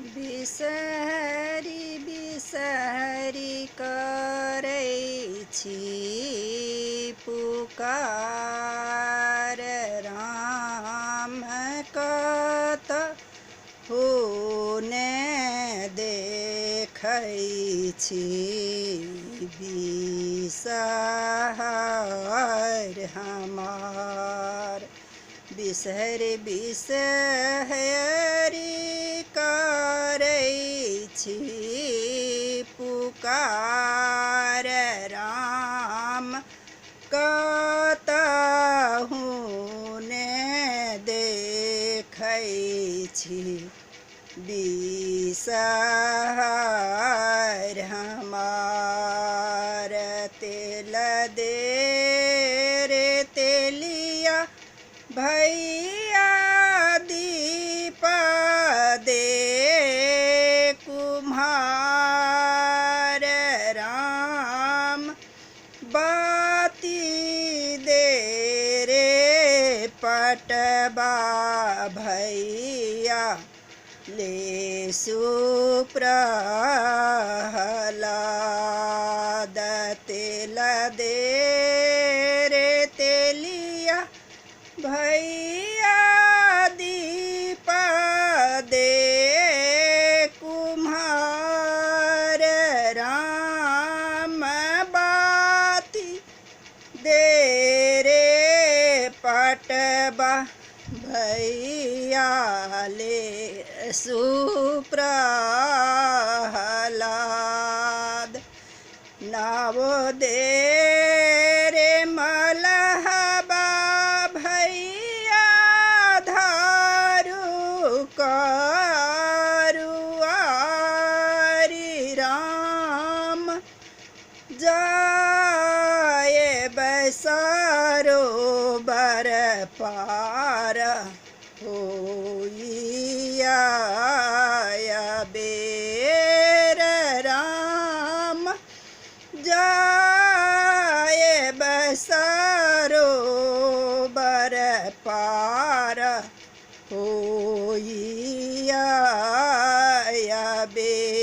बिसहरी बिसहरी करै छी पुकार, राम कतहु ने देखै छी। बिसहर हमार बिसहरि बिसहरि करै छी पुकार, राम कतहु ने देखै छी। बिसहर हमार तेल दे रे तेलिया भैया, दीप दे कुम्हार, राम बाती दे रे पटवा भैया, लेसु प्रहलाद। तेल दे रे तेलिया भैया, दीप दे कुम्हार, राम बाती दे रे पटवा भैया, लेसु प्रहलाद। नाव दे रे मलहबा भैया, धारू करुआरी, राम जाए सरोवर पार, होइया बेर, राम जाए सरोवर पार, होइया बेर।